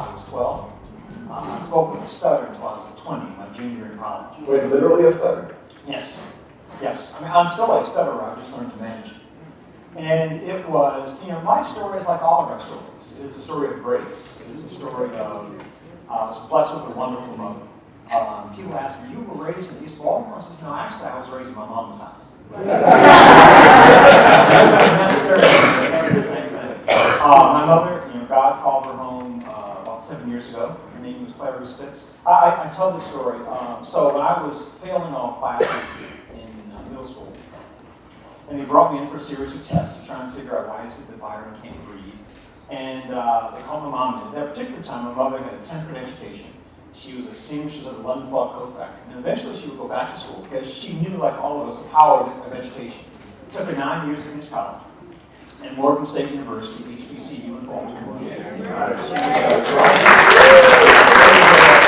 I was 12. I spoke with a stutter until I was 20, my junior in college. Wait, literally a stutter? Yes. Yes. I mean, I'm still a stutterer. I just learned to manage it. And it was, my story is like all of our stories. It's a story of grace. It's a story of, I was blessed with a wonderful mother. People ask me, you were raised in East Baltimore? I said, no, actually, I was raised in my mom's house. My mother, God called her home about 7 years ago. Her name was Claire Spitz. I tell the story. So when I was failing all classes in middle school, and they brought me in for a series of tests to try and figure out why is it that Byron can't read. And they called my mom in. At that particular time, my mother had a 10th grade education. She was a seamstress at the London Fog Coat Factory. And eventually she would go back to school because she knew, like all of us, the power of education. It took her 9 years to finish college. And Morgan State University, HBCU in Baltimore. She was a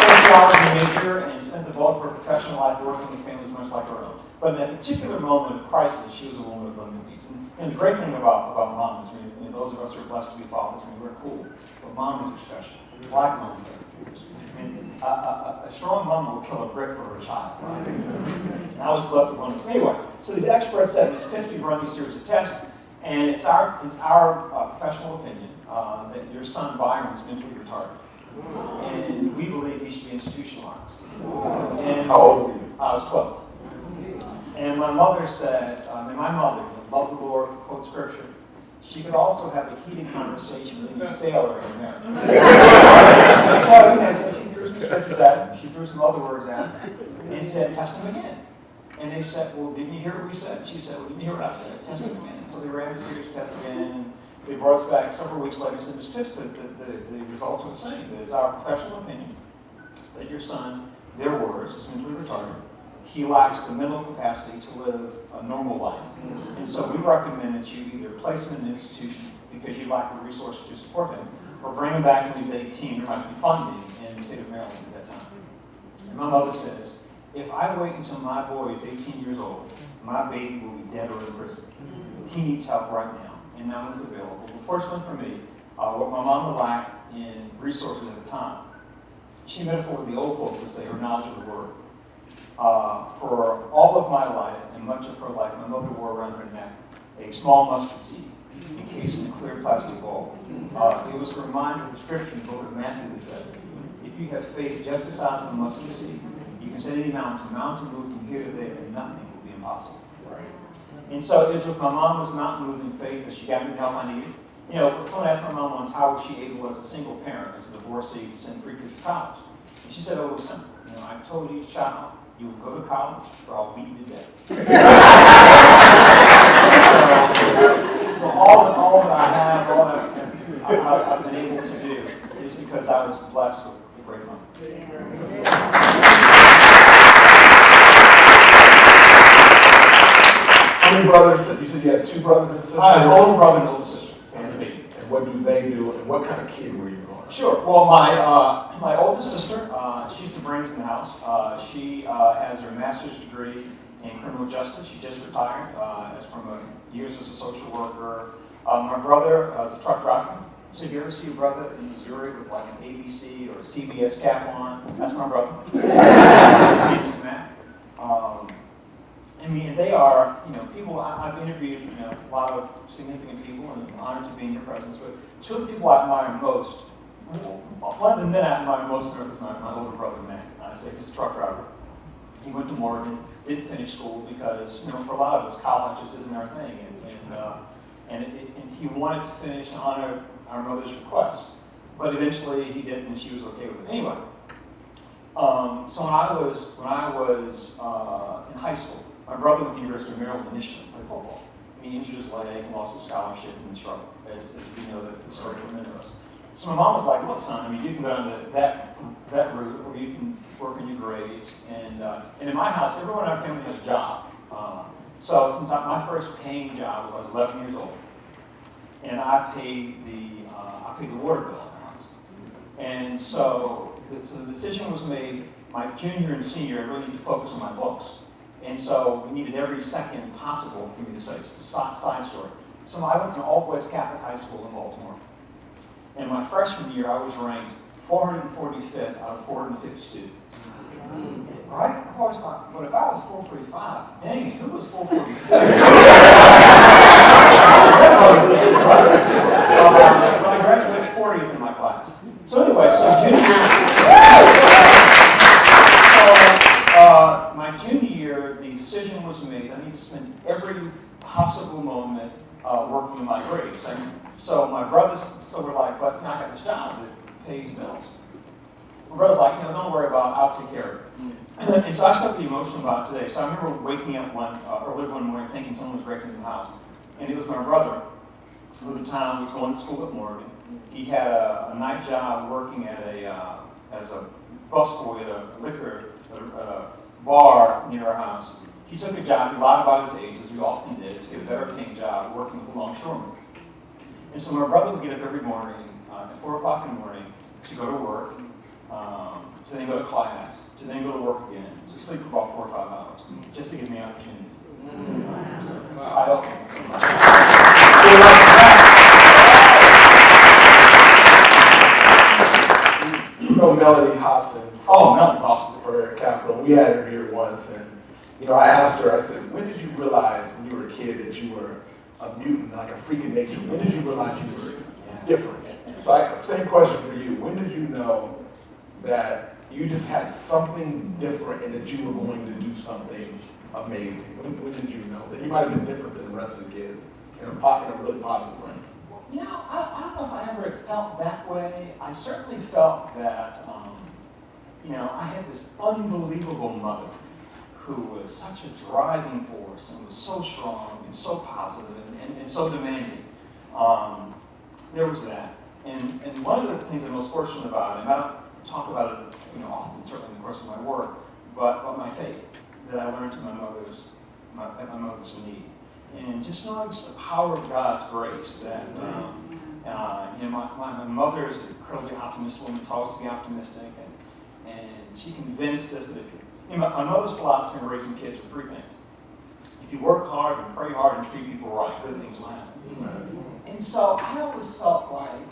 sociology major and spent the bulk of her professional life working in families much like her own. But in that particular moment of crisis, she was a woman of limited means. And the great thing about moms, those of us who are blessed to be fathers, we're cool. But moms are special. Black moms are. And a strong mom will kill a brick for her child. Right? And I was blessed with one of those. Anyway, so these experts said, Ms. Pitts, we run these series of tests, and it's our professional opinion that your son Byron is mentally retarded. And we believe he should be institutionalized. And how old were you? I was 12. And my mother said, my mother loved the Lord, quote scripture. She could also have a heated conversation with any sailor in America. So she threw some scriptures at him. She threw some other words at him. And said, test him again. And they said, well, didn't you hear what we said? She said, well, didn't you hear what I said? Test him again. So they ran the series test again. And they brought us back several weeks later and said, Ms. Pitts, the results are the same. It is our professional opinion that your son, their words, is mentally retarded. He lacks the mental capacity to live a normal life. And so we recommend that you either place him in an institution because you lack the resources to support him, or bring him back when he's 18. There might be funding in the state of Maryland at that time. And my mother says, if I wait until my boy is 18 years old, my baby will be dead or in prison. He needs help right now, and now it's available. But fortunately for me, what my mom lacked in resources at the time, she metaphorically, the old folks would say, her knowledge of the word. For all of my life and much of her life, my mother wore around her neck a small mustard seed encased in a clear plastic ball. It was a reminder of the scripture in the book of Matthew that says, if you have faith just the size of a mustard seed, you can say to any mountain move from here to there, and nothing will be impossible. Right. And so it was with my mom was mountain moving faith that she got me the help I needed. Someone asked my mom once, how was she able, as a single parent, as a divorcee, to send 3 kids to college? And she said, oh, it was simple. I told each child, you will go to college or I'll beat you to death. so all that I have, all that I've been able to do is because I was blessed with a great mom. How many brothers? You said you had 2 brothers and sisters? I have an older brother and an older sister. And what do they do? And what kind of kid were you going? Sure. Well, my oldest sister, she's the brains in the house. She has her master's degree in criminal justice. She just retired as from years as a social worker. My brother is a truck driver. So if you ever see your brother in Missouri with like an ABC or a CBS cap on, that's my brother. His name is Matt. They are, people, I've interviewed, a lot of significant people, and I'm honored to be in your presence, but 2 of the people I admire most, one of the men I admire most on earth is my older brother, Matt. I say he's a truck driver. He went to Morgan, didn't finish school because, for a lot of us, college just isn't our thing, and he wanted to finish to honor our mother's request, but eventually he didn't, and she was okay with it. Anyway, so when I was in high school, my brother went to the University of Maryland initially played football. He injured his leg and lost his scholarship and struggled, as we know the story for many of us. So my mom was like, look, son, you can go down that route, or you can work on your grades. And in my house, everyone in our family has a job. So since my first paying job was I was 11 years old, and I paid the water bill in the house. And so the decision was made, my junior and senior, I really need to focus on my books. And so we needed every second possible for me to say. It's a side story. So I went to an all-boys Catholic high school in Baltimore. And my freshman year, I was ranked 445th out of 450 students. Right? I've always thought, well, if I was 445, dang it, who was 446? But I graduated 40th in my class. So anyway, my junior year, the decision was made. I need to spend every possible moment working in my grades. And so my brothers were like, but I got this job that pays bills. My brother's like, don't worry about it, I'll take care of it. And so I started to be emotional about it today. So I remember waking up early one morning thinking someone was breaking into the house. And it was my brother, who at the time was going to school at Morgan. He had a night job working at as a busboy at a liquor bar near our house. He took a job, he lied about his age, as we often did, to get a better paying job working with a longshoreman. And so my brother would get up every morning at 4 o'clock in the morning to go to work, to then go to class, to then go to work again, to sleep for about 4 or 5 hours, just to give me an opportunity. So, I hope. Melody Hobson. Oh, Melody's awesome. For Capital. We had her here once, and I asked her, I said, when did you realize when you were a kid that you were a mutant, like a freak of nature? When did you realize you were different? So same question for you. When did you know that you just had something different and that you were going to do something amazing? When did you know that you might have been different than the rest of the kids in a really positive way? I don't know if I ever felt that way. I certainly felt that, I had this unbelievable mother who was such a driving force and was so strong and so positive and so demanding. There was that. And one of the things I'm most fortunate about, and I don't talk about it often, certainly in the course of my work, but my faith that I learned to my mother's need. And just knowing the power of God's grace that, my mother is an incredibly optimistic woman, taught us to be optimistic, and she convinced us that my mother's philosophy in raising kids were 3 things. If you work hard and pray hard and treat people right, good things will happen. Mm-hmm. And so I always felt like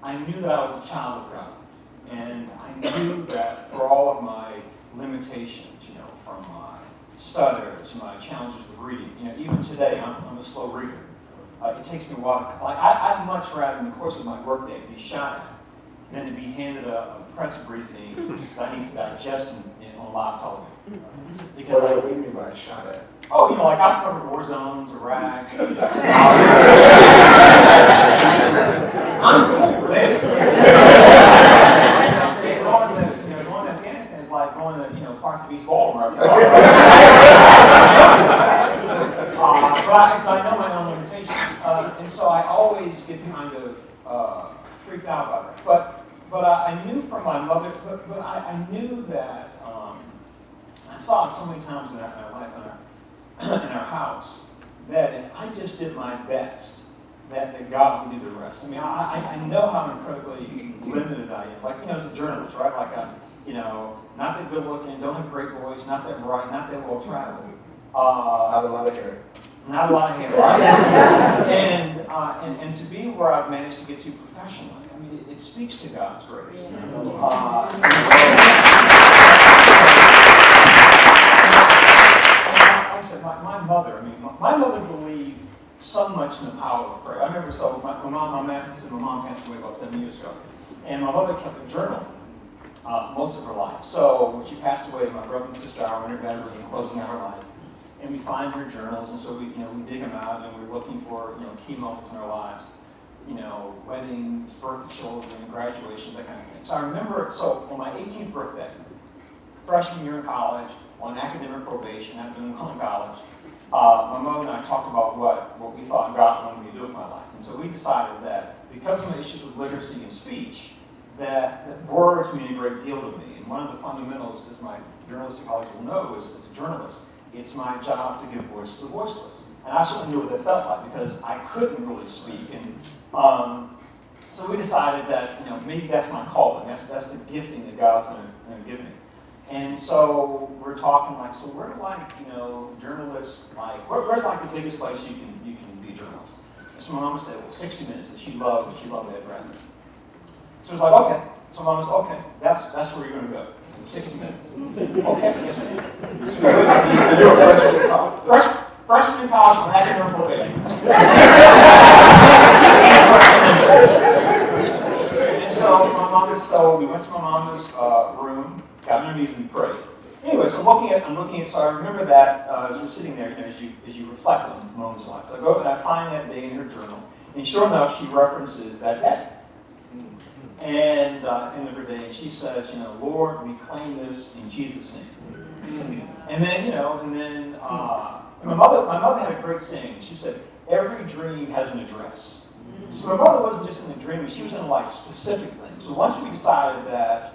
I knew that I was a child of God. And I knew that for all of my limitations, from my stutter to my challenges with reading, even today I'm a slow reader. It takes me a while to, I'd much rather in the course of my workday be shot at than to be handed a press briefing that I need to digest on live television. Because what do you mean by shot at? Oh, I've covered war zones, Iraq. I'm cool, man. Going to Afghanistan is like going to, parts of East Baltimore. But I know my own limitations. And so I always get kind of freaked out about it. But I knew from my mother, but I knew that, I saw it so many times in our life, in our house, that if I just did my best, that God would do the rest. I know how incredibly limited I am. As a journalist, right? Not that good looking, don't have great voice, not that bright, not that well traveled. Not a lot of hair. Not a lot of hair. And to be where I've managed to get to professionally, it speaks to God's grace. Like I said, my mother believed so much in the power of prayer. I remember, my mom passed away about 7 years ago, and my mother kept a journal most of her life. So when she passed away, my brother and sister were in her bedroom closing out her life, and we find her journals, and so we dig them out, and we're looking for key moments in our lives. Weddings, birth of children, graduations, that kind of thing. So I remember, on my 18th birthday, freshman year in college, on academic probation, after doing well in college, my mother and I talked about what we thought God wanted me to do with my life. And so we decided that because of my issues with literacy and speech, that words mean a great deal to me. And one of the fundamentals, as my journalistic colleagues will know, is as a journalist, it's my job to give voice to the voiceless. And I certainly knew what that felt like because I couldn't really speak. And so we decided that maybe that's my calling. That's the gifting that God's going to give me. And so we're talking so where do journalists where's the biggest place you can be a journalist? So my mama said, well, 60 minutes, and she loved Ed Bradley. So it was like, okay. So mama said, okay, that's where you're going to go. 60 minutes. Okay, yes, ma'am. So you were freshman in college? Freshman in college, and that's your probation. And so we went to my mama's room, got on our knees and prayed. Anyway, so I'm looking at, so I remember that as we're sitting there, as you reflect on moments in life. So I go and I find that day in her journal, and sure enough, she references that day. And at the end of her day, she says, Lord, we claim this in Jesus' name. And then, my mother had a great saying. She said, every dream has an address. So my mother wasn't just in the dream, she was in like specific things. So once we decided that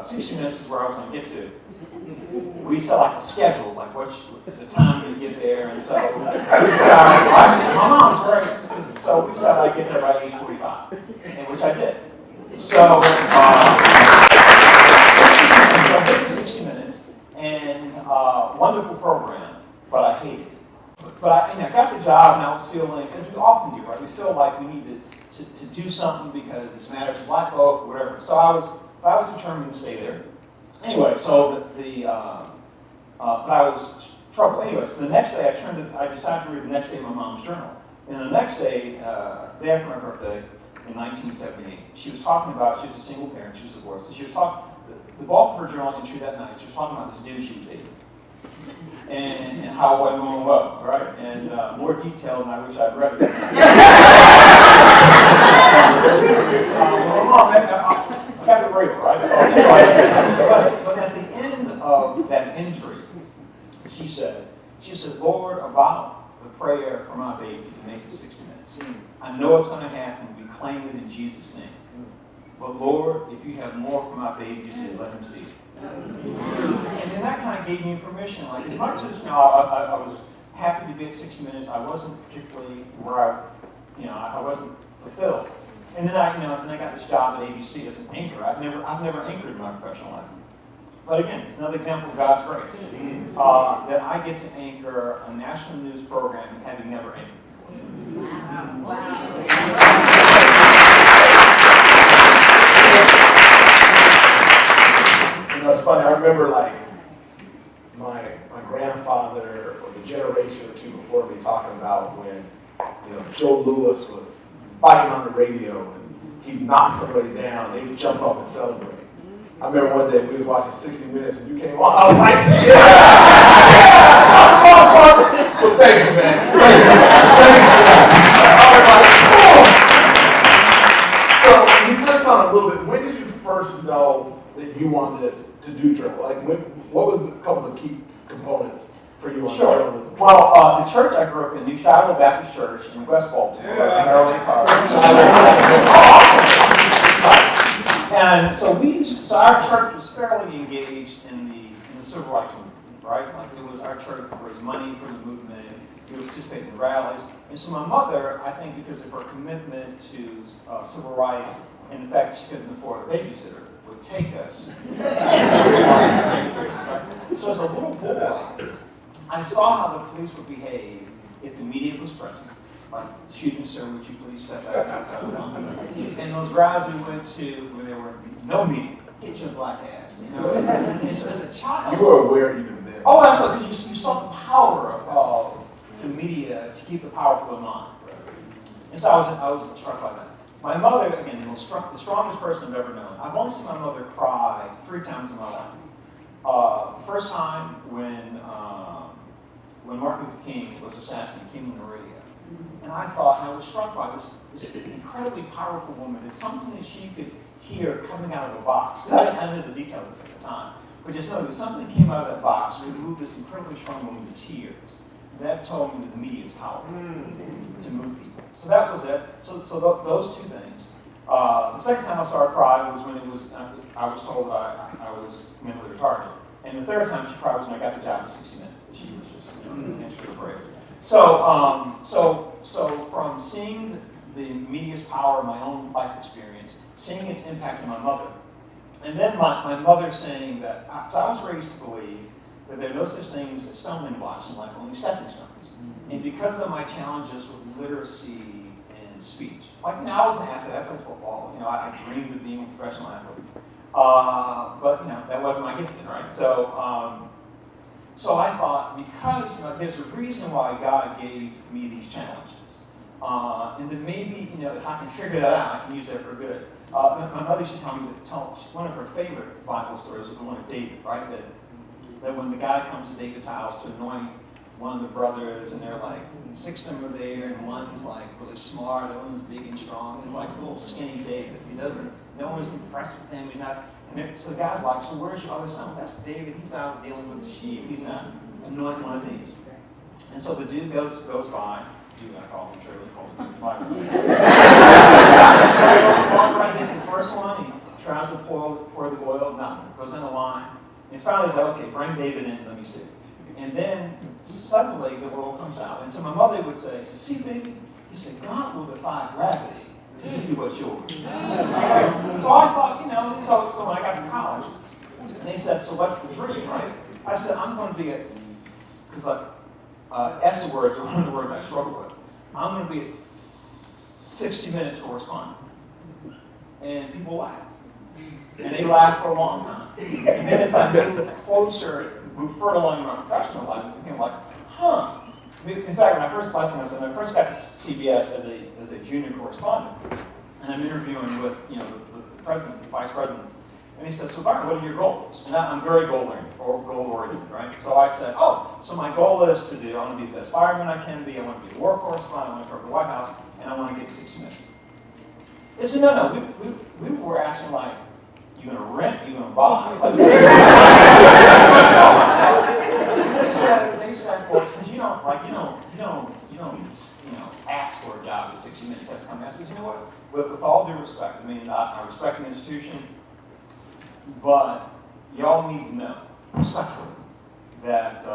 60 minutes is where I was going to get to, we set like a schedule, like the time to get there, and so we decided, my mom's very specific, so we decided I'd get there by 8:45, and which I did. So I did the 60 minutes, and wonderful program, but I hated it. But I got the job, and I was feeling, as we often do, right? We feel like we need to do something because it's a matter of black folk, or whatever. So I was determined to stay there. Anyway, so but I was troubled. Anyway, so the next day I decided to read the next day my mom's journal. And the next day, day after my birthday, in 1978, she was talking about, she was a single parent, she was divorced, and she was talking, the bulk of her journal entry that night, she was talking about this dude she was dating. And how it went well, right? And more detailed than I wish I'd read it. I got the rape, right? But at the end of that entry, she said, Lord, about the prayer for my baby to make it 60 minutes. I know it's going to happen. We claim it in Jesus' name. But Lord, if you have more for my baby to do, let him see it. And then that kind of gave me permission. Like, as much as I was happy to be at 60 minutes, I wasn't particularly where I wasn't fulfilled. And then I got this job at ABC as an anchor. I've never anchored in my professional life. But again, it's another example of God's grace that I get to anchor a national news program having never anchored before. Wow. It's funny, I remember like my grandfather or the generation or two before me talking about when Joe Louis was fighting on the radio and he'd knock somebody down, they would jump up and celebrate. I remember one day we was watching 60 Minutes and you came on, I was like, yeah! So thank you, man. Thank you. So you touched on it a little bit. When did you first know that you wanted to do journal? Like, what was a couple of key components for you on journalism? Well, the church I grew up in, New Shiloh Baptist Church in West Baltimore, in Maryland, and so our church was fairly engaged in the civil rights movement, right? Like it was our church raised money for the movement, we would participate in rallies, and so my mother, I think, because of her commitment to civil rights and the fact that she couldn't afford a babysitter, would take us. So as a little boy, I saw how the police would behave if the media was present. Like, excuse me, sir, would you please step outside? And those rallies we went to where there were no media, get your black ass, And so as a child, you were aware even then. Oh, absolutely, because you saw the power of the media to keep the powerful in mind. And so I was struck by that. My mother, again, the strongest person I've ever known. I've only seen my mother cry 3 times in my life. The first time when Martin Luther King was assassinated, King on the radio. And I was struck by this incredibly powerful woman. It's something that she could hear coming out of a box. I didn't know the details of it at the time. But just know that something came out of that box would move this incredibly strong woman to tears. That told me that the media is powerful to move people. So that was it. So those 2 things. The second time I saw her cry was when I was told that I was mentally retarded. And the third time she cried was when I got the job in 60 Minutes. That she was just extra brave. So from seeing the media's power in my own life experience, seeing its impact on my mother, and then my mother saying that, so I was raised to believe that there are no such things as stumbling blocks in life, only stepping stones. And because of my challenges with literacy and speech, like, you know, I was an athlete, I played football, you know, I dreamed of being a professional athlete. But, you know, that wasn't my gifting, right? So, so I thought, because, you know, there's a reason why God gave me these challenges. And then maybe, you know, if I can figure that out, I can use that for good. My mother used to tell me one of her favorite Bible stories is the one of David, right? That when the guy comes to David's house to anoint one of the brothers, and they're like, 6 of them are there, and one's like really smart, the one's big and strong, he's like a little skinny David. No one's impressed with him, he's not, and so the guy's like, so where's your other son? That's David, he's out dealing with the sheep, he's not anointing one of these. And so the dude goes by, I call him, I'm sure it was called Byron. He's the first one, he tries to pour the oil, nothing, goes in the line, and finally he's like, okay, bring David in, let me see. And then suddenly the oil comes out. And so my mother would say, see, baby, you said, God will defy gravity to give you what's yours. So I thought, you know, so when I got to college, and they said, so what's the dream, right? I said, I'm going to be because like, S words are one of the words I struggle with. I'm going to be a 60 Minutes correspondent. And people laugh. And they laugh for a long time. And then as I moved closer, moved further along in my professional life, it became like, huh. In fact, when I first got to CBS as a junior correspondent, and I'm interviewing with, you know, the presidents, the vice presidents, and he says, so Byron, what are your goals? And I'm very goal-oriented, right? So I said, so my goal is to I want to be the best fireman I can be, I want to be a war correspondent, I want to cover the White House, and I want to get 6 minutes. They said, no, we were asking, like, you going to rent, you going to buy? Like, they said, well, because you don't ask for a job at 60 Minutes. That's coming. I said, you know what? With all due respect, I mean, I respect the institution, but y'all need to know, respectfully, that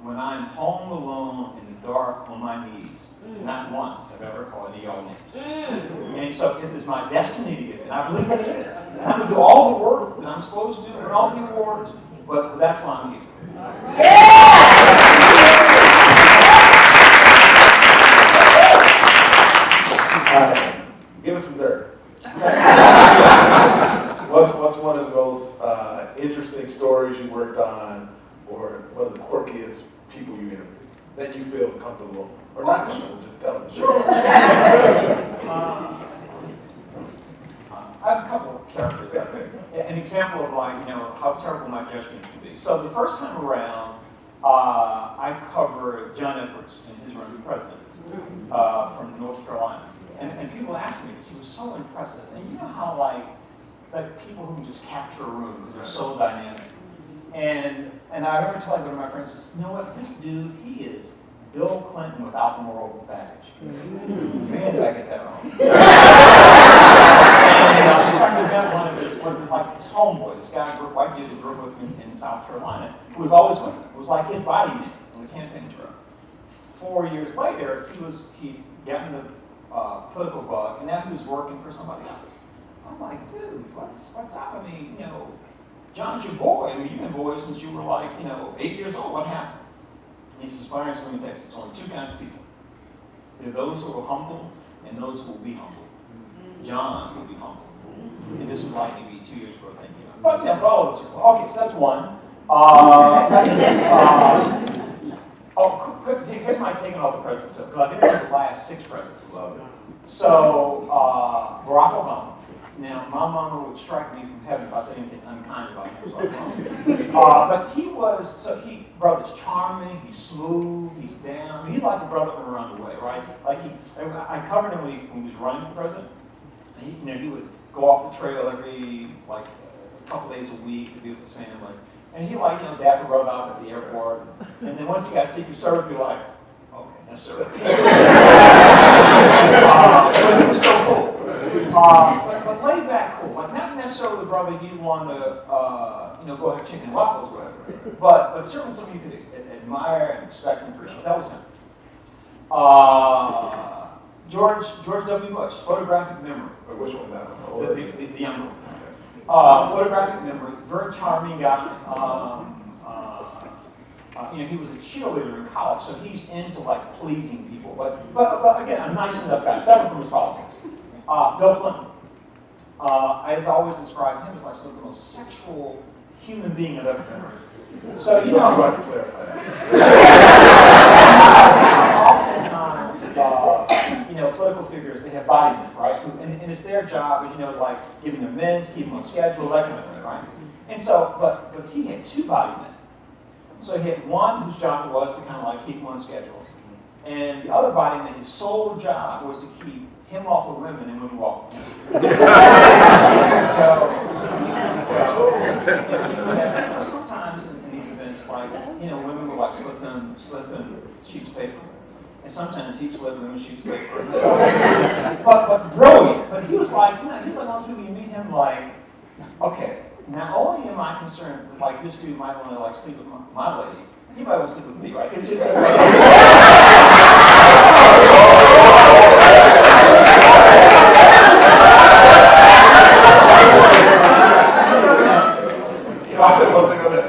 when I'm home alone in the dark on my knees, not once have I ever called any y'all names. And so if it's my destiny to get it, and I believe it is, and I'm going to do all the work that I'm supposed to do, and all the awards, but that's why I'm here. Give us some dirt. What's one of those interesting stories you worked on, or one of the quirkiest people you interviewed that you feel comfortable, or not comfortable, just tell them. Sure. I have a couple of characters. An example of, like, you know, how terrible my judgment can be. So the first time around, I covered John Edwards in his run for president from North Carolina. And people asked me, because he was so impressive. And you know how, like people who can just capture a room because they're so dynamic. And I remember telling one of my friends, you know what, this dude, he is Bill Clinton without the moral baggage. Man, did I get that wrong. In fact, I met one of his homeboy, this guy, white dude who grew up with him in South Carolina, who was always with him. It was like his body man on the campaign trail. 4 years later, he got in the political bug, and now he was working for somebody else. I'm like, dude, what's up? I mean, you know, John's your boy. I mean, you've been boys since you were, like, you know, 8 years old. What happened? He says, Byron, let me tell you, there's only 2 kinds of people. There are those who are humble and those who will be humble. John will be humble. And this was like maybe 2 years ago, I think. You know. But yeah, but all of us are. Okay, so that's one. Quick, here's my taking all the presidents. Because I've interviewed the last 6 presidents. So, Barack Obama. Now, my mama would strike me from heaven if I said anything unkind about him. So but he brother's charming, he's smooth, he's down. He's like a brother from around the way, right? Like I covered him when he was running for president. He would go off the trail every, like, a couple days a week to be with his family. And he, like, dap a brother out at the airport. And then once he got Secret Service, he'd be like, okay, yes, sir. But he was so cool. But laid back cool. Like, not necessarily the brother you want to, go have chicken and waffles with. But certainly something you could admire and respect and appreciate. That was him. George W. Bush, photographic memory. Which one's that one? The young one. Photographic memory, very charming guy. he was a cheerleader in college, so he's into like pleasing people. But again, a nice enough guy, separate from his politics. Bill Clinton. As I always describe him as like sort of the most sexual human being I've ever been. So I'm about to clarify that. Oftentimes, political figures, they have body men, right? And it's their job, like giving them meds, keeping them on schedule, that kind of thing, right? And so, but he had two body men. So he had one whose job it was to kind of like keep him on schedule. And the other body man, his sole job was to keep him off of women and women off of him. Sometimes in these events, like, women would like slip in sheets of paper. And sometimes he'd slip in sheets of paper. but brilliant. But he was like, he was like one of those people, you meet him like, okay, not only am I concerned that like this dude might want to like sleep with my lady, he might want to sleep with me, right? It's just I said one thing on this.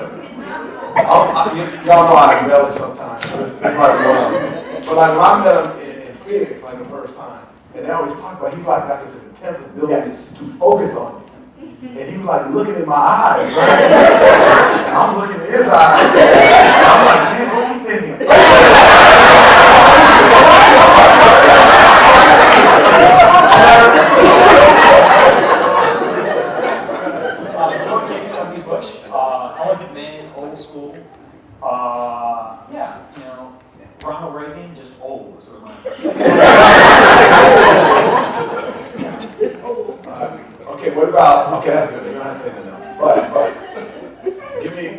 Y'all know I rebel sometimes. But like when I met him in Phoenix, like the first time, and they always talk about he's like got this intense ability to focus on you. And he was like looking in my eyes, right? And I'm looking in his eyes. And I'm like, man, what are you thinking? Elegant man, old school. Ronald Reagan, just old. Sort of Okay, what about? Okay, that's good. You don't have to say anything else. But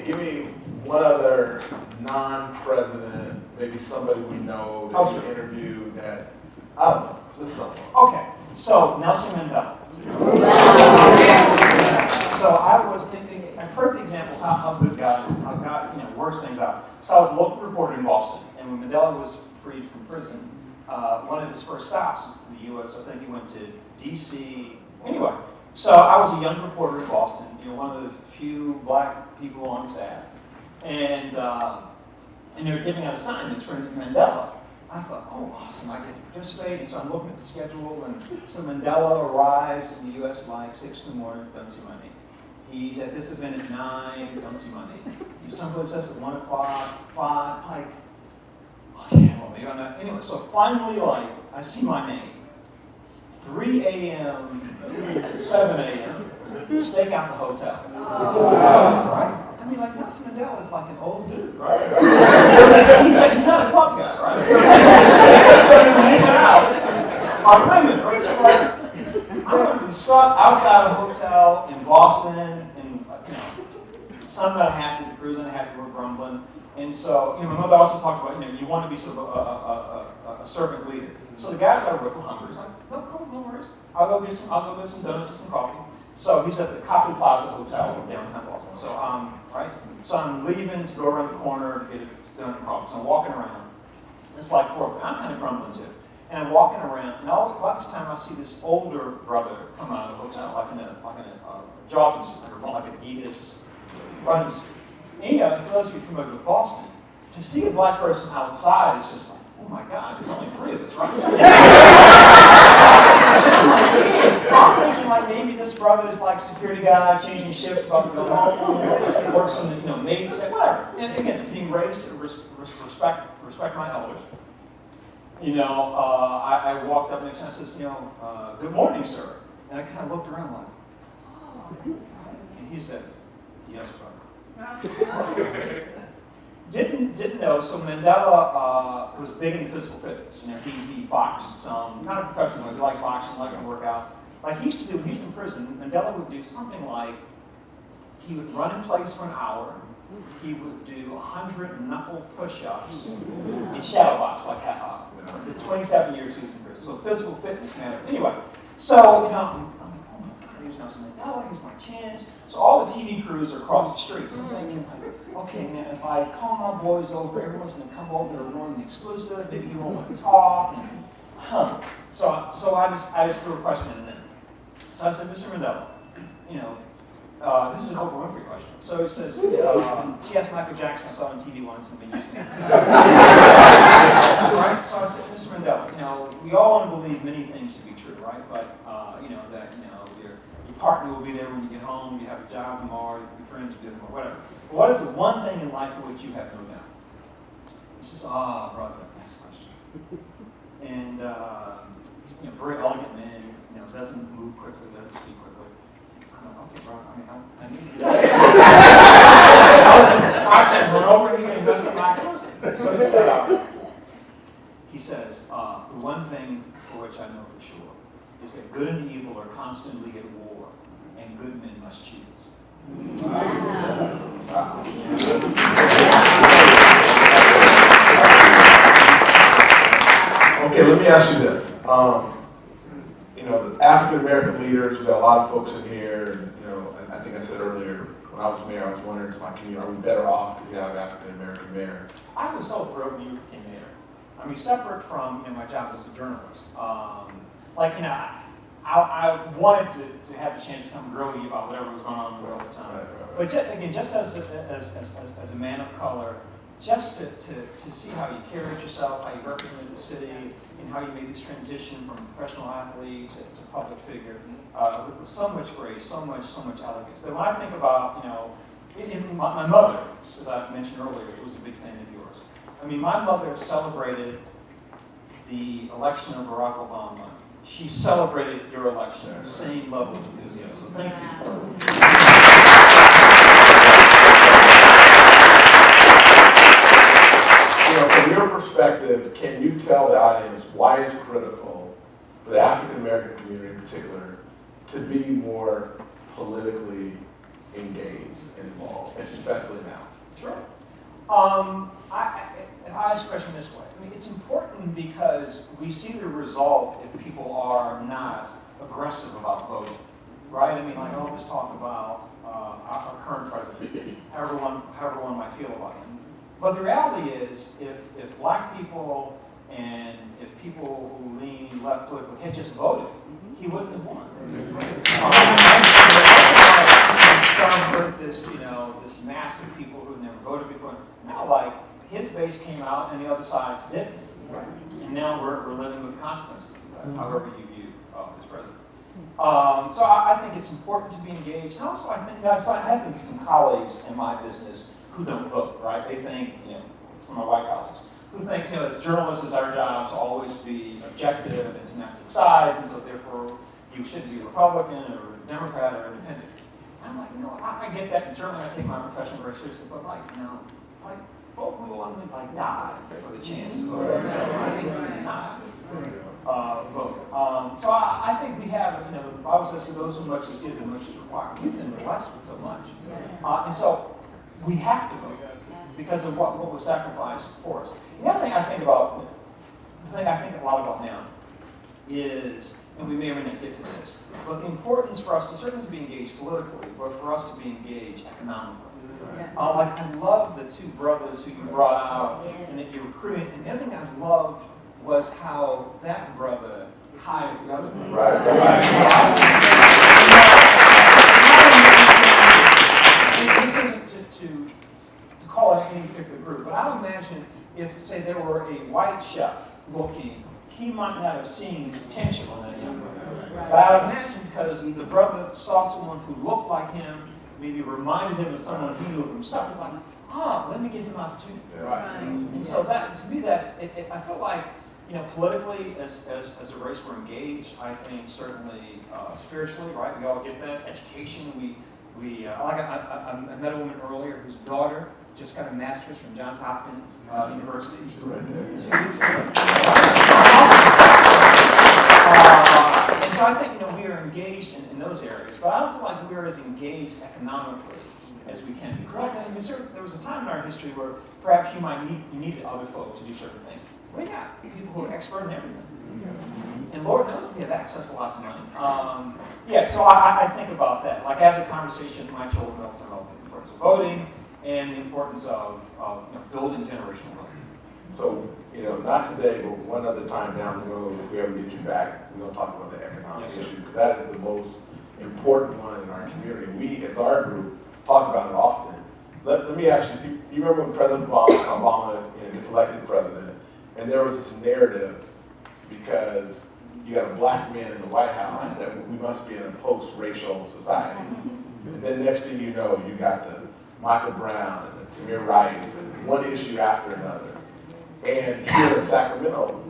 give me one other non-president, maybe somebody we know that you interviewed that I don't know. Just something. Okay, so Nelson Mandela. So I was thinking, a perfect example of how good God is, how God, works things out. So I was a local reporter in Boston, and when Mandela was freed from prison, one of his first stops was to the U.S. So I think he went to D.C. Anyway, so I was a young reporter in Boston, one of the few black people on staff, and they were giving out assignments for Mandela. I thought, oh, awesome, I get to participate. And so I'm looking at the schedule, and so Mandela arrives in the U.S. like 6 in the morning, don't see my name. He's at this event at 9, don't see my name. He's someplace else at 1 o'clock, 5, like, okay, well, maybe I'm not. Anyway, so finally, like, I see my name. 3 a.m. to 7 a.m., stake out the hotel. Right? I mean, like, Nelson Mandela is like an old dude, right? He's not a club guy, right? So he's hanging out on women, right? So, like, I'm going to be stuck outside a hotel in Boston, and, some not happy, the crew's unhappy, we're grumbling. And so, my mother also talked about, you want to be sort of a servant leader. So the guys I work were hungry. He's like, no, cool, no worries. I'll go get some donuts and some coffee. So he's at the Copley Plaza Hotel in downtown Boston. So right? So I'm leaving to go around the corner to get a donut and coffee. So I'm walking around. It's like 4 o'clock. I'm kind of grumbling too. And I'm walking around, and all this time I see this older brother come out of the hotel, like in a jogging suit, like an Adidas running suit. And for those of you familiar with Boston, to see a black person outside is just like, oh my God, there's only 3 of us, right? So I'm thinking like maybe this brother is like security guy, changing shifts, about to go home, works in the maid set, whatever. And again, being raised to respect my elders. I walked up next and I says, good morning, sir. And I kind of looked around like, oh. And he says, yes, brother. Didn't know. So Mandela was big in physical fitness. He boxed some, not a professional, but he liked boxing, liked to work out. Like he used to do when he was in prison. Mandela would do something like he would run in place for an hour. He would do 100 knuckle push-ups in shadow box, like the 27 years he was in prison. So physical fitness mattered. Anyway, so I'm like, oh my God, here's Nelson Mandela, here's my chance. So all the TV crews are across the street. So I'm thinking, like, okay, man, if I call my boys over, everyone's going to come over to ruin the exclusive. Maybe he won't want to talk. And, So I just threw a question in there. So I said, Mr. Mandela, this is an Oprah Winfrey question. So it says, she asked Michael Jackson, I saw it on TV once and been used to it. Right? So I said, Mr. Mandela, we all want to believe many things to be true, right? But, that, your partner will be there when you get home, you have a job tomorrow, your friends will be there tomorrow, whatever. But what is the one thing in life for which you have no doubt? He says, brother, next question. And he's a very elegant man, doesn't move quickly, doesn't speak quickly. I'm like, okay, bro, I need to spot that run over and he can invest in my source. So he says, the one thing for which I know for sure is that good and evil are constantly at war, and good men must choose. Okay, let me ask you this. The African American leaders, we got a lot of folks in here, and I think I said earlier, when I was mayor, I was wondering to my community, are we better off if we have an African American mayor? I was so thrilled when you became mayor. I mean, separate from my job as a journalist, I wanted to have the chance to come grill you about whatever was going on in the world at the time. Right. But just as a man of color, just to see how you carried yourself, how you represented the city, and how you made this transition from professional athlete to public figure, with so much grace, so much elegance. That when I think about, my mother, as I mentioned earlier, was a big fan of yours. I mean, my mother celebrated the election of Barack Obama. She celebrated your election with the same level of enthusiasm. So thank you. From your perspective, can you tell the audience why it's critical for the African American community in particular to be more politically engaged and involved, especially now? Sure. I ask the question this way. I mean, it's important because we see the result if people are not aggressive about voting, right? I mean, like all this talk about our current president, however one might feel about him. But the reality is, if black people and if people who lean left politically had just voted, he wouldn't have won. This mass of people who never voted before. Now, like, his base came out and the other side's didn't. And now we're living with the consequences of that, however you view this president. So I think it's important to be engaged. And also, I think, I have some colleagues in my business who don't vote, right? They think, some of my white colleagues, who think, as journalists, it's our job to always be objective and to not take sides, and so therefore you should be a Republican or a Democrat or independent. And I'm like, I get that, and certainly I take my profession very seriously, but folk who will die for the chance to vote. So I think we not vote. So I think we have, the Bible says, to those who much is given, much is required. We've been blessed with so much. And so we have to vote because of what was sacrificed for us. The other thing I think a lot about now is, and we may or may not get to this, but the importance for us to certainly to be engaged politically, but for us to be engaged economically. I love the two brothers who you brought out and that you recruited. And the other thing I loved was how that brother hired the other brother. Right. This isn't to call it any particular group, but I would imagine if, say, there were a white chef looking, he might not have seen potential in that young brother. But I would imagine because the brother saw someone who looked like him, maybe reminded him of someone he knew of himself, like, let me give him an opportunity. Right. And so that, to me, that's, I feel like, politically, as a race, we're engaged. I think certainly spiritually, right? We all get that. Education, I met a woman earlier whose daughter just got a master's from Johns Hopkins University. 2 weeks ago. And so I think, we are engaged in those areas, but I don't feel like we are as engaged economically as we can be. Correct? I mean, there was a time in our history where perhaps you needed other folks to do certain things. We got people who are expert in everything. And Lord knows we have access to lots of money. So I think about that. Like, I have the conversation with my children about the importance of voting and the importance of building generational wealth. So, not today, but one other time down the road, if we ever get you back, we're going to talk about the economic issue, because that is the most important one in our community. We, as our group, talk about it often. Let me ask you, you remember when President Obama gets elected president, and there was this narrative because you got a black man in the White House that we must be in a post-racial society. And then next thing you know, you got the Michael Brown and the Tamir Rice and one issue after another. And here in Sacramento,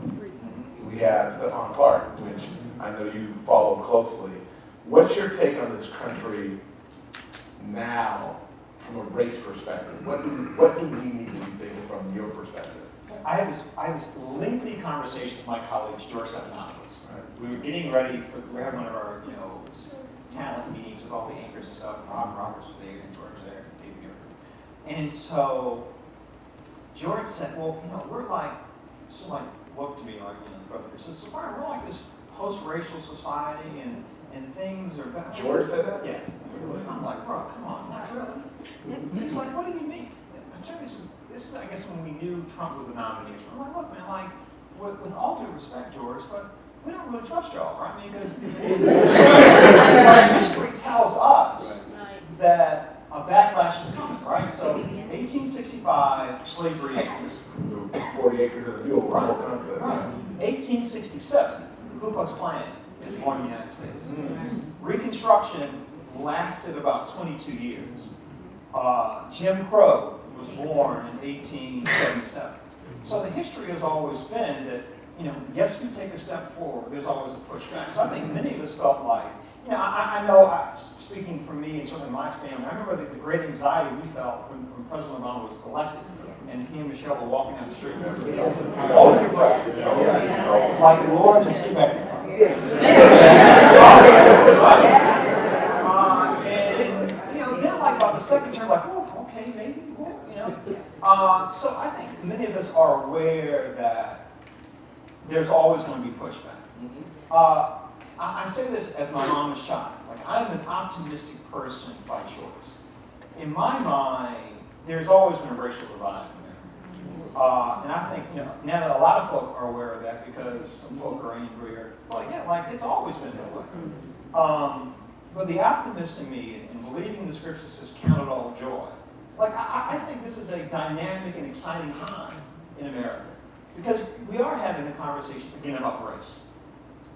we have Stephon Clark, which I know you follow closely. What's your take on this country now from a race perspective? What do we need to be thinking from your perspective? I had this lengthy conversation with my colleague George Stephanopoulos. We were getting ready we were having one of our talent meetings with all the anchors and stuff. Rob Roberts was there and George was there, David Muir. And so George said, well, we're looked to me like, brother. He says, so Byron, we're like this post-racial society and things are better. George said that? Yeah. I'm like, bro, come on, not really. He's like, what do you mean? This is, I guess, when we knew Trump was the nominee. I'm like, look, man, with all due respect, George, but we don't really trust y'all, right? I mean, because history tells us that a backlash is coming, right? So, 1865, slavery ends. 40 acres of the mule, right? Whole concept. Right. 1867, the Ku Klux Klan is born in the United States. Reconstruction lasted about 22 years. Jim Crow was born in 1877. So the history has always been that, yes, we take a step forward, there's always a pushback. So I think many of us felt like, I know, speaking for me and certainly my family, I remember the great anxiety we felt when President Obama was elected, and he and Michelle were walking down the street. Hold your breath. Like, Lord, just get back there. And, then like about the second term, like, oh, okay, maybe, So I think many of us are aware that there's always going to be pushback. I say this as my mama's child. Like, I'm an optimistic person by choice. In my mind, there's always been a racial divide in America. And I think, now that a lot of folk are aware of that because some folk are angry or, it's always been that way. But the optimist in me, in believing the scripture says, count it all joy. I think this is a dynamic and exciting time in America because we are having a conversation again about race.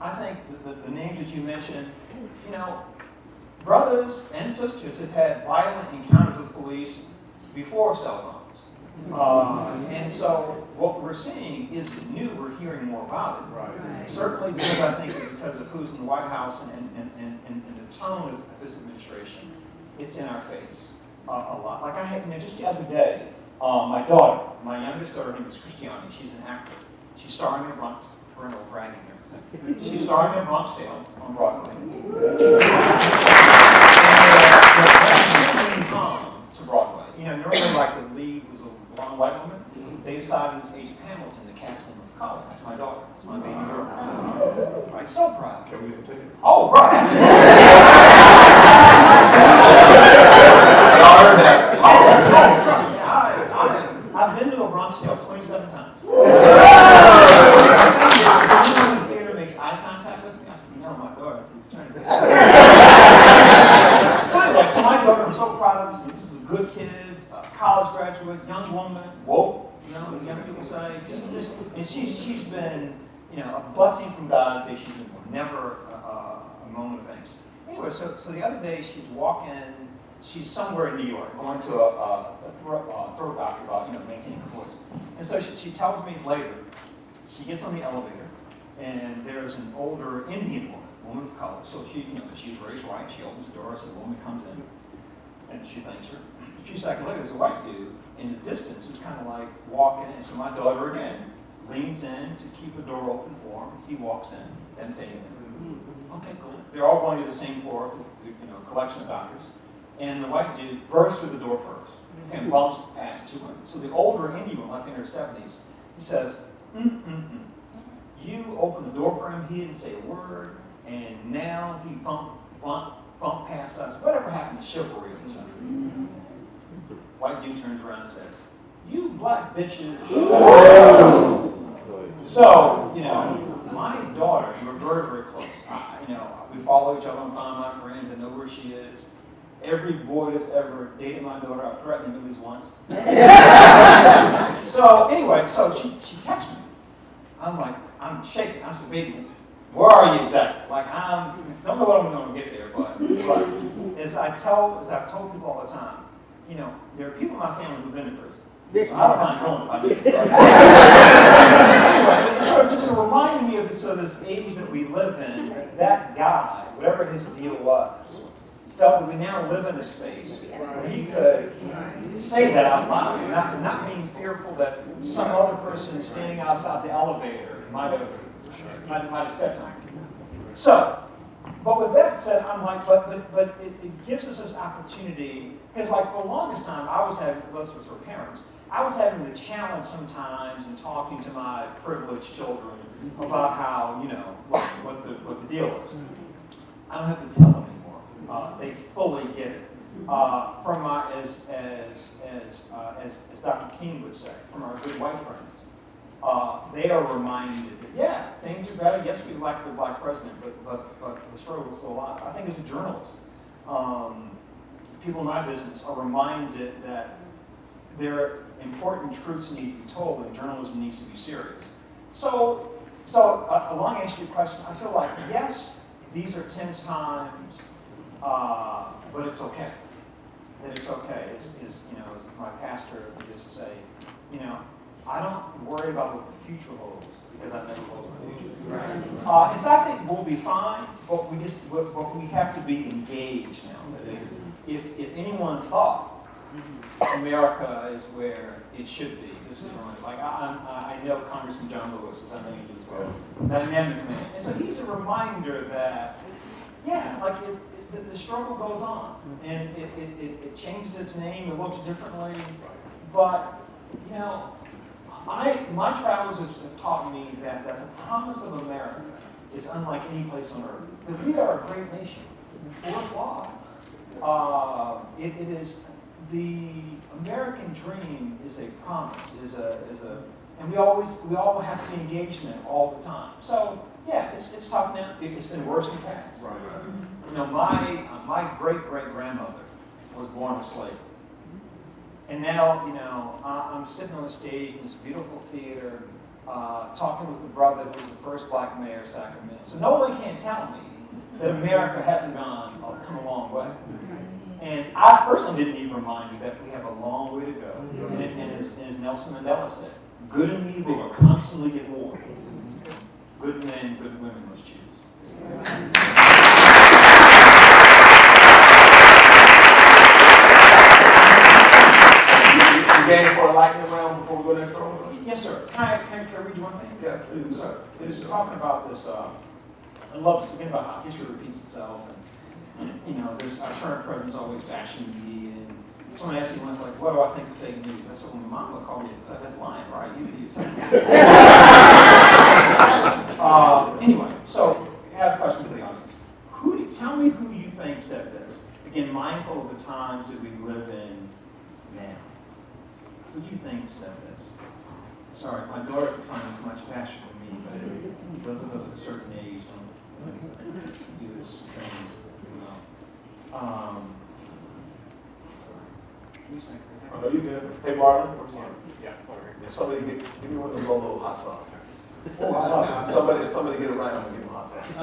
I think the names that you mentioned, brothers and sisters have had violent encounters with police before cell phones. And so what we're seeing is new. We're hearing more about it. Right. Certainly because I think because of who's in the White House and the tone of this administration, it's in our face a lot. Like I had, just the other day, my daughter, my youngest daughter, her name is Christiane. She's an actor. She's starring in Bronx. Parental bragging here. She's starring in Bronx Tale on Broadway. To Broadway. Normally the lead was a blonde white woman. They decided in Age Hamilton to cast one of color. That's my daughter. That's my baby girl. Right, so proud. Can we get some tickets? Oh, right. Trust me, I've been to a Bronx Tale 27 times. The theater makes eye contact with me. I said, my daughter. So anyway, so my daughter, I'm so proud of this. This is a good kid, college graduate, young woman, woke, as young people say. And she's been, a blessing from God that she's been never a moment of angst. Anyway, so the other day she's walking. She's somewhere in New York, going to a throat doctor about maintaining her voice. And so she tells me later, she gets on the elevator, and there's an older Indian woman of color. So she's raised white. She opens the door, so the woman comes in, and she thanks her. A few seconds later, there's a white dude in the distance who's kind of like walking. And so my daughter again leans in to keep the door open for him. He walks in, doesn't say anything. Okay, cool. They're all going to the same floor, to collection of doctors. And the white dude bursts through the door first and bumps past 200. So the older Indian woman, like in her 70s, he says, You opened the door for him, he didn't say a word, and now he bumped past us. Whatever happened to chivalry in this country? White dude turns around and says, You black bitches. So, my daughter, we were very, very close. We follow each other and find my friends and know where she is. Every boy that's ever dated my daughter, I've threatened him at least once. So anyway, so she texts me. I'm shaking. I said, baby, where are you exactly? Like, don't know what I'm going to get there, but as I've told people all the time, you know, there are people in my family who've been to prison. So I don't mind going if I need to. Anyway, it's sort of just reminding me of this age that we live in, that guy, whatever his deal was, felt that we now live in a space where he could say that out loud, not being fearful that some other person standing outside the elevator might have said something. So, but with that said, I'm like, but it gives us this opportunity, because like for the longest time, I was having, this was for parents, I was having the challenge sometimes in talking to my privileged children about how, you know, what the deal is. I don't have to tell them anymore. They fully get it. From my, as Dr. King would say, from our good white friends, they are reminded that, yeah, things are better. Yes, we elect the black president, but the struggle is still alive. I think as a journalist, people in my business are reminded that there are important truths that need to be told, and journalism needs to be serious. So a long answer to your question, I feel like, yes, these are tense times, but it's okay. That it's okay. You know, as my pastor used to say, you know, I don't worry about what the future holds because I never hold my future. Right. And so I think we'll be fine, but we have to be engaged now. If anyone thought America is where it should be, this is wrong. Like I know Congressman John Lewis, as I know you do as well, dynamic man, and so he's a reminder that yeah, like the struggle goes on, and it changes its name, it looks differently, but you know. My travels have taught me that the promise of America is unlike any place on earth. That we are a great nation, worthwhile. It is the American dream is a promise, and we all have to be engaged in it all the time. So yeah, it's tough now. It's been worse in the past. Right. You know, my great grandmother was born a slave. And now, you know, I'm sitting on the stage in this beautiful theater, talking with the brother who was the first black mayor of Sacramento. So no one can tell me that America hasn't come a long way. And I personally didn't even remind you that we have a long way to go. And as Nelson Mandela said, good and evil are constantly at war. Good men, good women must choose. Game for a lightning round before we go next door? Yes, sir. Can I read you one thing? Yeah, please. So, it was talking about this, I love this again about how history repeats itself, and you know, our current president's always bashing me, and someone asked me once, like, what do I think of fake news? I said, well, my mom would call me, that's lying, right? Anyway, so I have a question for the audience. Tell me who you think said this. Again, mindful of the times that we live in now. Who do you think said this? Sorry, my daughter could find this much faster than me, but those of us of a certain age don't do this thing. Sorry. Oh, no, you good. Hey, Marlon. Yeah. If somebody give me one of those low hot sauce. Somebody get it right, I'm gonna give them hot sauce. You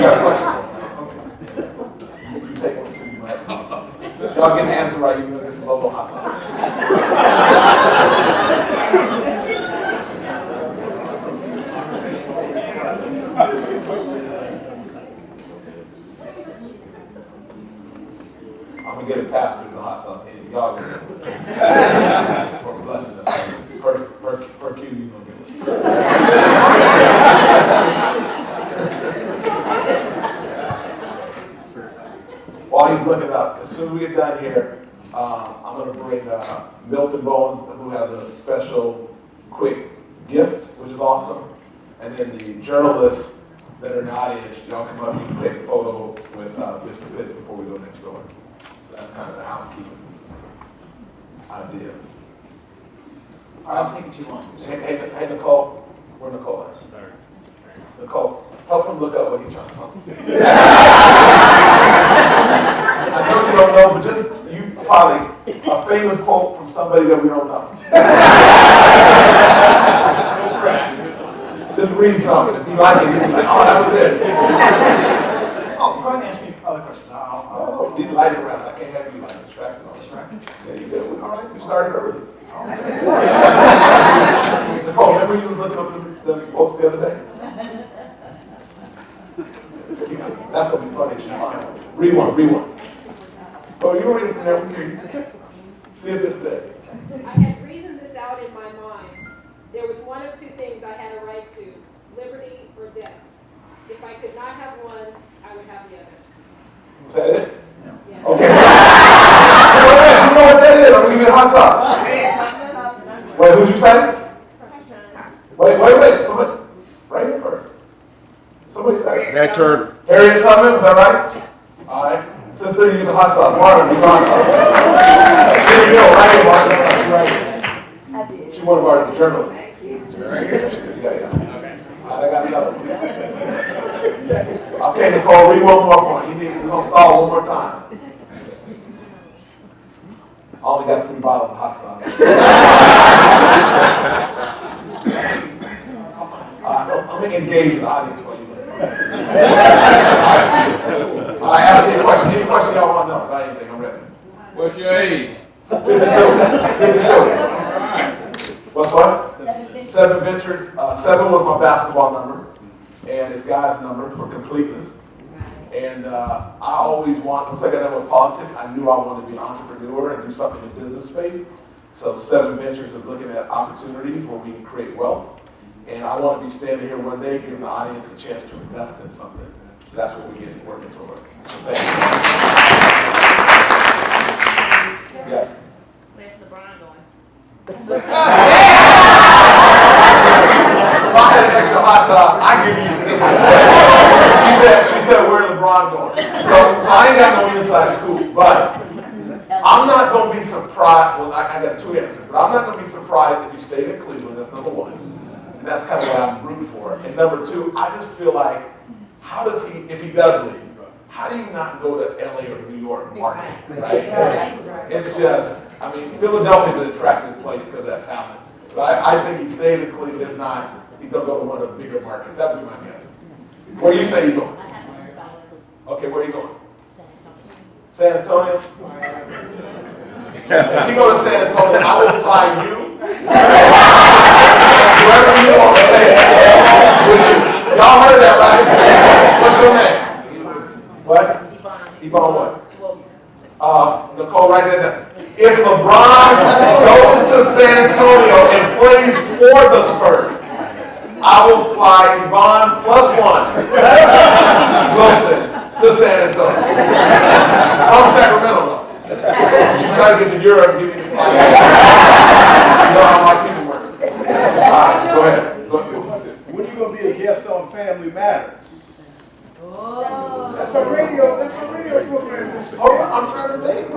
got a question for me? Okay. You take one too, you might have to. Y'all get the answer right, you're gonna get some low hot sauce. I'm gonna get a pastor the hot sauce, and y'all get it. For a blessing us. Per cue, you gonna get it. While he's looking up, as soon as we get done here, I'm gonna bring Milton Bowens, who has a special quick gift, which is awesome. And then the journalists that are in the audience, y'all come up, you can take a photo with Mr. Pitts before we go next door. So that's kind of the housekeeping idea. All right, I'm taking too long. Hey, Nicole. Where Nicole at? Sorry. Nicole. Help him look up what he's trying to find. I know you don't know, but just, you probably, a famous quote from somebody that we don't know. Just read something. If you like it, you can be like, oh, that was it. Oh, go ahead and ask me other questions. Oh, these lighting around. I can't have you like distracted. Yeah, you good. All right, we started early. Nicole, remember you was looking up the post the other day? That's gonna be funny. She's fine. Read one. Oh, you read it from there. We hear you. See if this says. I had reasoned this out in my mind. There was one of two things I had a right to, liberty or death. If I could not have one, I would have the other. Is that it? Yeah. Okay. You know what that is? I'm gonna give you the hot sauce. Wait, who'd you say? Wait. Somebody, right here first. Somebody say. That turn. Harriet Tubman, was that right? All right. Sister, you get the hot sauce. Byron, you get the hot sauce. Here you go, right here, Byron. She one of our journalists. Yeah. All right, I got another one. Okay, Nicole, read one more for me. We're going to stall one more time. I only got 3 bottles of hot sauce. I'm going to engage with the audience while you listen. All right, ask me a question. Any question y'all want to know about anything, I'm ready. What's your age? 52. What's what? 7 ventures. 7 was my basketball number, and it's God's number for completeness. And I always once I got done with politics, I knew I wanted to be an entrepreneur and do something in the business space. So 7 ventures is looking at opportunities where we can create wealth. And I want to be standing here one day giving the audience a chance to invest in something. So that's what we get working toward. So thank you. Yes. Where's LeBron going? If I had an extra hot sauce, I give you. She said, where's LeBron going? So I ain't got no inside scoop, but I'm not going to be surprised. Well, I got 2 answers, but I'm not going to be surprised if he stayed in Cleveland. That's number 1. And that's kind of what I'm rooting for. And number 2, I just feel like, how does he, if he does leave, how do you not go to LA or New York market, right? It's just, I mean, Philadelphia's an attractive place because of that talent. But I think he stays in Cleveland. If not, he's going to go to one of the bigger markets. That would be my guess. Where do you say he's going? Okay, where are you going? San Antonio? If you go to San Antonio, I will fly you. Wherever you want to take with you. Y'all heard that, right? What's your name? What? Yvonne what? Nicole, write that down. If LeBron goes to San Antonio and plays for the Spurs, I will fly Yvonne +1 Wilson to San Antonio. From Sacramento, though. She tried to get to Europe and give me the flight. You know how my people work. All right, go ahead. When are you going to be a guest on Family Matters? That's a radio program. Oh, I'm trying to think. I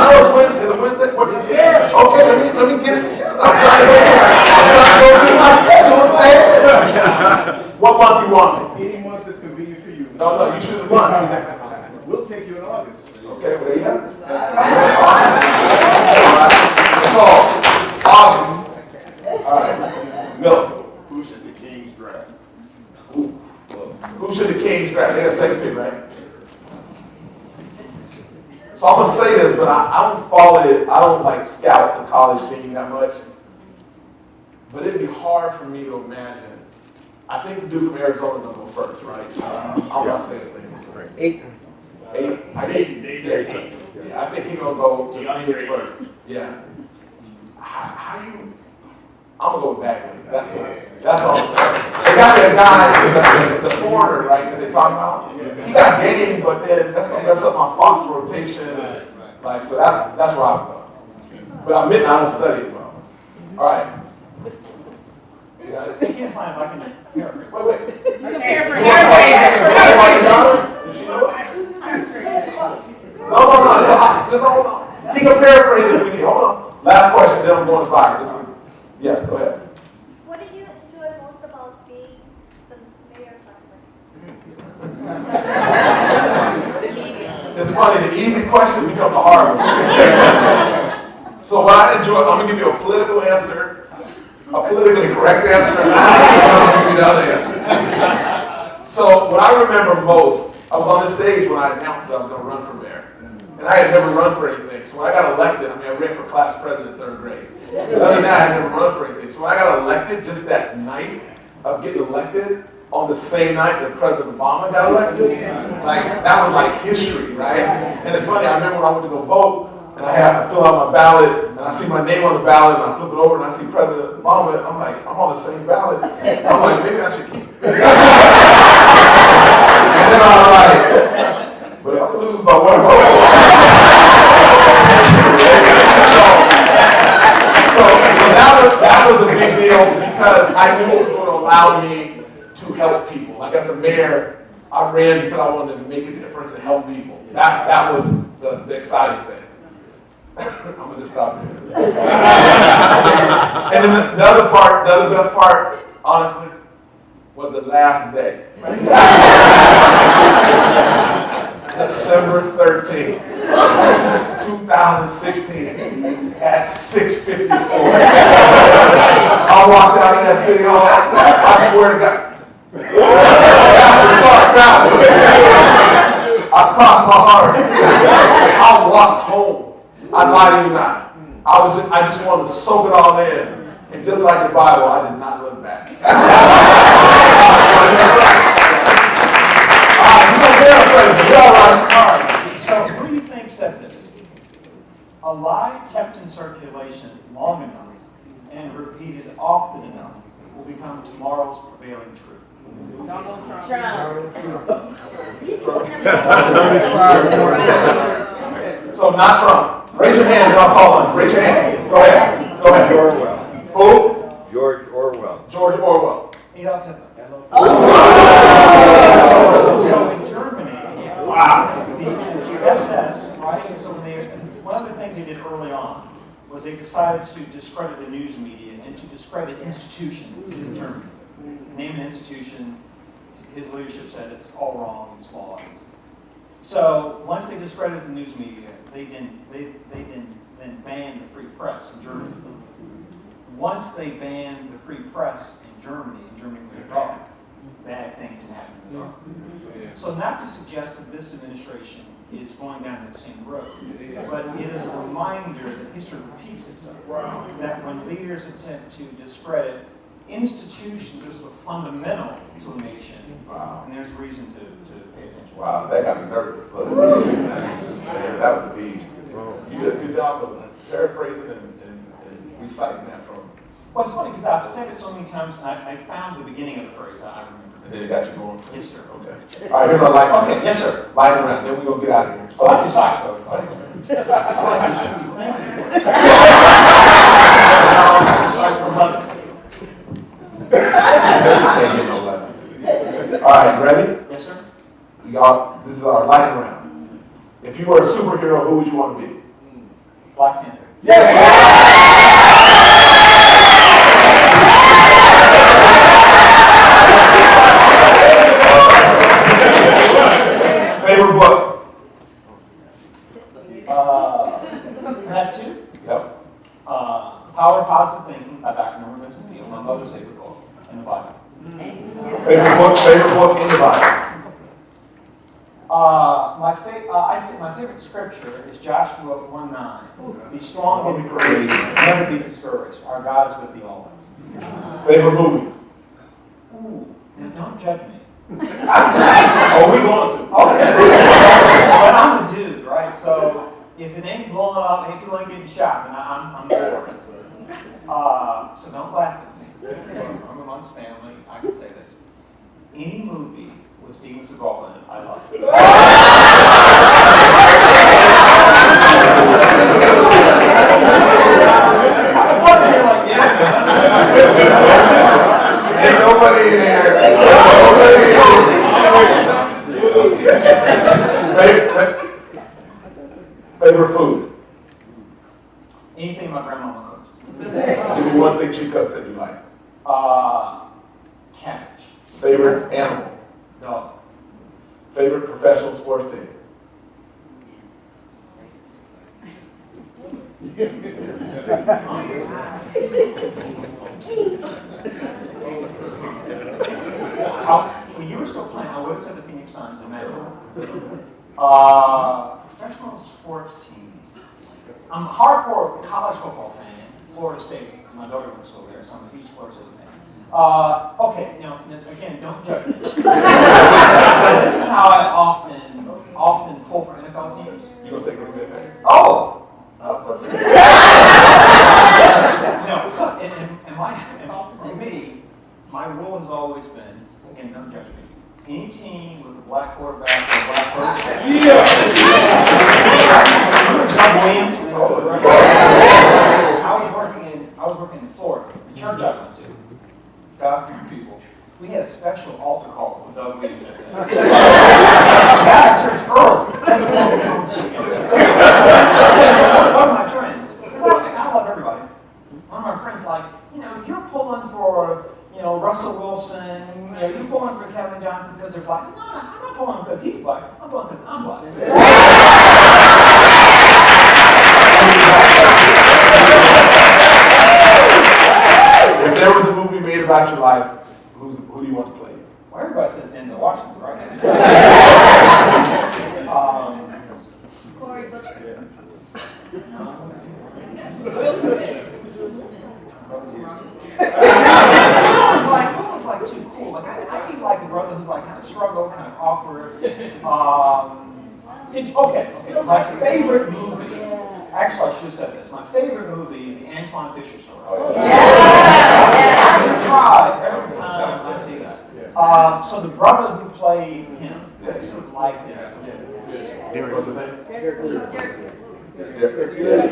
know it's Wednesday. Is it Wednesday? What is it? Okay, let me get it together. I'm trying to go do my schedule. What month you want me? Any month that's convenient for you. No, you choose a month. We'll take you in August. Okay, well, there you have it. August. All right. Milk. Who should the Kings draft? Who should the Kings draft? They got a second pick, right? So I'm gonna say this, but I don't follow it. I don't like scout the college scene that much. But it'd be hard for me to imagine. I think the dude from Arizona is gonna go first, right? I'm not saying it. 8. 8. Yeah, I think he's gonna go to Phoenix first. Yeah. How you? I'm gonna go with Bagley. That's all. They got that guy, the foreigner, right, that they talk about. He got game, but then that's gonna mess up my Fox rotation. Like, so that's where I'm going. But I admit I don't study it well. All right. You got it? I can't find if I can paraphrase. Wait. You can paraphrase. Does she know it? No. He can paraphrase if we need. Hold on. Last question, then I'm going to Byron. Yes, go ahead. What do you enjoy most about being the funny, the easy question becomes the hard one. So what I enjoy, I'm gonna give you a political answer, a politically correct answer, and I'll give you the other answer. So what I remember most, I was on this stage when I announced that I was gonna run for mayor. And I had never run for anything. So when I got elected, I ran for class president in 3rd grade. But other than that, I had never run for anything. So when I got elected, just that night of getting elected, on the same night that President Obama got elected, like that was like history, right? And it's funny, I remember when I went to go vote, and I fill out my ballot, and I see my name on the ballot, and I flip it over, and I see President Obama, I'm like, I'm on the same ballot. I'm like, maybe I should keep it. And then I'm like, but if I lose by 1 vote, so that was a big deal because I knew it was going to allow me to help people. Like as a mayor, I ran because I wanted to make a difference and help people. That was the exciting thing. I'm gonna just stop here. And then the other best part, honestly, was the last day. December 13th, 2016, at 6:54. I walked out of that city hall. I swear to God. I crossed my heart. I walked home. I lied to you not. I just wanted to soak it all in. And just like the Bible, I did not look back. All right. So who do you think said this? A lie kept in circulation long enough and repeated often enough will become tomorrow's prevailing truth. Donald Trump. So not Trump. Raise your hand and I'll call on you. Raise your hand. Go ahead. Go ahead. Orwell. Who? George Orwell. George Orwell. Adolf Hitler. Oh. So in Germany, wow, the SS, right? So one of the things they did early on was they decided to discredit the news media and to discredit institutions in Germany. Name an institution, his leadership said it's all wrong, it's flawed. So once they discredited the news media, they then banned the free press in Germany. Once they banned the free press in Germany was dark, bad things happened in the dark. So not to suggest that this administration is going down that same road, but it is a reminder that history repeats itself. That when leaders attempt to discredit institutions that are sort of fundamental to a nation, and there's reason to pay attention. Wow, that got me nervous. That was deep. You did a good job of paraphrasing and reciting that from. Well, it's funny because I've said it so many times, and I found the beginning of the phrase. I remember. And then it got you going. Yes, sir. Okay. All right, here's our lightning round. Okay, yes, sir. Lightning round. Then we're gonna get out of here. So I like your socks, though. I like your shoes. Thank you. All right, ready? Yes, sir. Y'all, this is our lightning round. If you were a superhero, who would you want to be? Black Panther. Favorite book? Have two. Yep. Power of Positive Thinking by Dr. Norman Vincent Peale, my mother's favorite book in the Bible. Favorite book in the Bible? I'd say my favorite scripture is Joshua 1:9. Be strong and courageous, never be discouraged. Our God is with thee always. Favorite movie? Ooh, now don't judge me. Oh, we going to. Okay. But I'm the dude, right? So if it ain't blowing up, if you ain't getting shot, then I'm for it. So don't laugh at me. I'm amongst family. I can say this. Any movie with Steven Seagal in it, I love it. Ain't nobody in here. Favorite food? Anything my grandmama cooks. Give me one thing she cooks that you like. Cabbage. Favorite animal? Dog. Favorite professional sports team? When you were still playing, I would have said the Phoenix Suns in that professional sports team. I'm a hardcore college football fan. Florida State, because my daughter went to school there, so I'm a huge Florida State fan. Okay, now again, don't judge me. This is how I often pull for NFL teams. You gonna say Green Bay Packers? Oh. No, so for me, my rule has always been, again, don't judge me. Any team with a black quarterback or a black quarterback. Doug Williams. I was working in Florida, the church I went to, God-fearing people. We had a special altar call for Doug Williams at that. Got at church early. That's what we don't see. One of my friends, I love everybody. One of my friends, like, you're pulling for, Russell Wilson, you're pulling for Kevin Johnson because they're black. No, I'm not pulling because he's black. I'm pulling because I'm black. If there was a movie made about your life, who do you want to play? Well, everybody says Denzel Washington, right? Cory Booker. Who was like too cool? Like I need like a brother who's like kind of struggle, kind of awkward. Okay. My favorite movie. Actually, I should have said this. My favorite movie, the Antoine Fisher Story. Oh, I cry every time I see that. So the brother who played him, sort of like him. What's his name? Dirk. Derek. Yeah.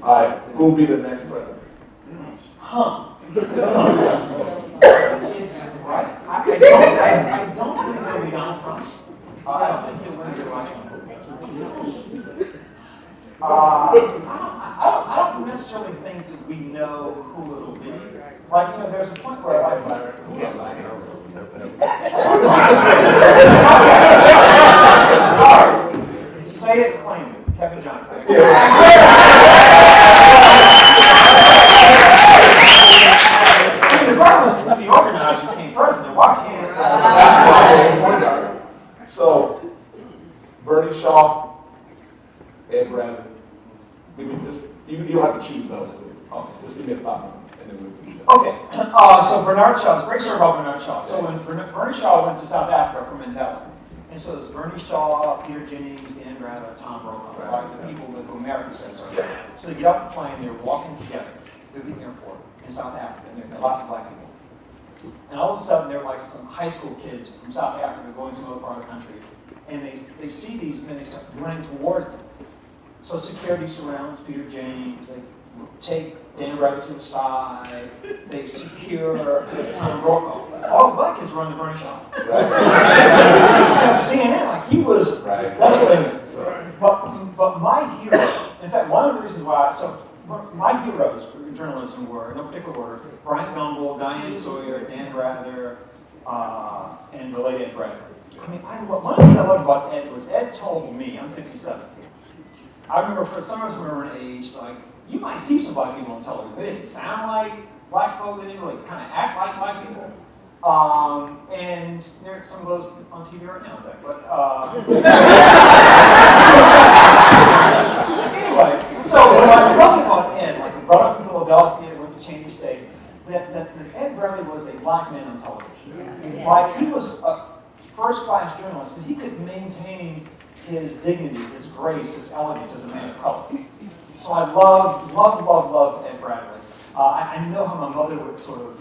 All right, who will be the next president? It's right. I don't think it'll be Donald Trump. I don't think he'll win the election. I don't necessarily think that we know who it'll be. Like, there's a point where I like Byron. Say it, claim it. Kevin Johnson. The problem is the organizer became president. Why can't So, Bernie Shaw, Ed Bradley. You don't have to choose those two. Okay, just give me a thought, and then we'll. Okay, so Bernard Shaw, it's a great story about Bernard Shaw. So when Bernie Shaw went to South Africa for Mandela, and so there's Bernie Shaw, Peter Jennings, Dan Rather, Tom Brokaw, like the people that who America says are. So they get off the plane, they're walking together through the airport in South Africa, and there are lots of black people. And all of a sudden, they're like some high school kids from South Africa going to some other part of the country, and they see these men, they start running towards them. So security surrounds Peter James. They take Dan Rather to the side. They secure Tom Brokaw. All the black kids run to Bernie Shaw. Right. CNN, like he was. Right. That's what they meant. Right. But my hero, in fact, one of the reasons why. So my heroes in journalism were, in no particular order, Brian Gumbel, Diane Sawyer, Dan Rather, and the late Ed Bradley. I mean, one of the things I loved about Ed was Ed told me, I'm 57. I remember, for some of us remember an age, like, you might see some black people on television. They didn't sound like black folk, they didn't really kind of act like black people. And there are some of those on TV right now, but anyway, so when I was talking about Ed, like, he brought up from Philadelphia, went to Cheney State, that Ed Bradley was a black man on television. Like, he was a first-class journalist, but he could maintain his dignity, his grace, his elegance as a man of color. So I love Ed Bradley. I know how my mother would sort of,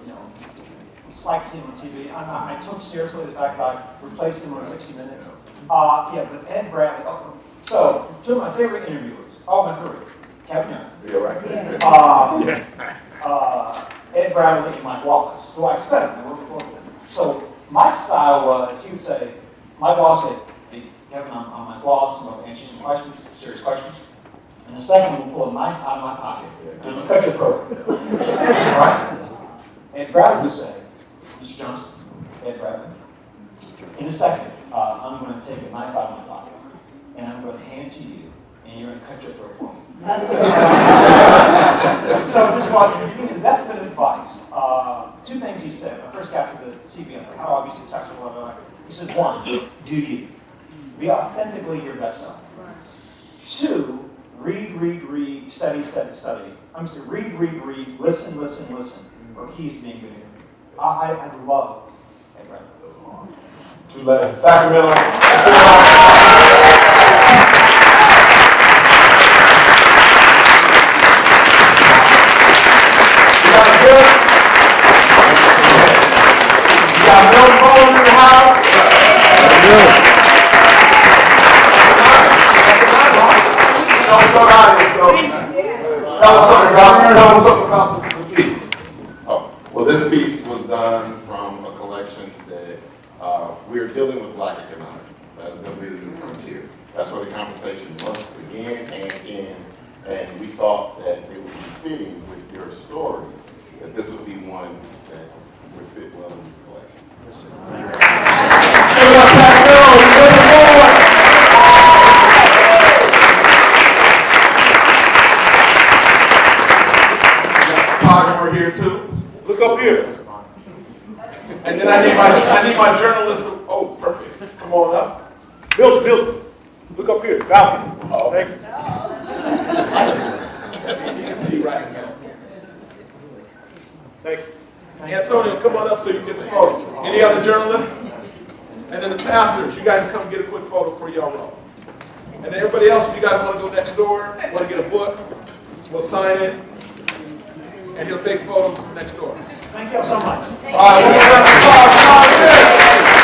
dislike seeing him on TV. I took seriously the fact that I replaced him on 60 Minutes. But Ed Bradley. So, two of my favorite interviewers. My three. Kevin Johnson. Yeah, right. Ed Bradley and Mike Wallace, who I studied. I worked for them. So my style was, he would say, my boss said, hey, Kevin, I'm Mike Wallace, I'm going to answer some questions, serious questions. And the second, we'll pull a knife out of my pocket and I'm going to cut your throat. Right? And Bradley would say, Mr. Johnson, Ed Bradley. In a second, I'm going to take a knife out of my pocket and I'm going to hand it to you and you're going to cut your throat for me. So just like, if you give me investment advice, two things he said. I first got to the CBS, like how do I be successful? Blah, blah, blah. He says, one, do you. Be authentically your best self. Two, read, study. I'm saying read, listen, or keys being good. I love it. Two legs. Sacramento. You got no phone in the house? Tell us something about the piece. Oh, well, this piece was done from a collection that we're dealing with Black economics. That's going to be the new frontier. That's where the conversation must begin and end. And we thought that it would be fitting with your story that this would be one that would fit well in the collection. Photographer here too. Look up here. And then I need my journalist to, oh, perfect. Come on up. Build. Look up here, balcony. Oh, Thank you. you can see right now. Thank you. Antonio, come on up so you can get the photo. Any other journalists? And then the pastors, you guys can come get a quick photo for y'all roll. And then everybody else, if you guys want to go next door, want to get a book, we'll sign it. And he'll take photos next door. Thank you all so much. All right, we'll give a round of applause.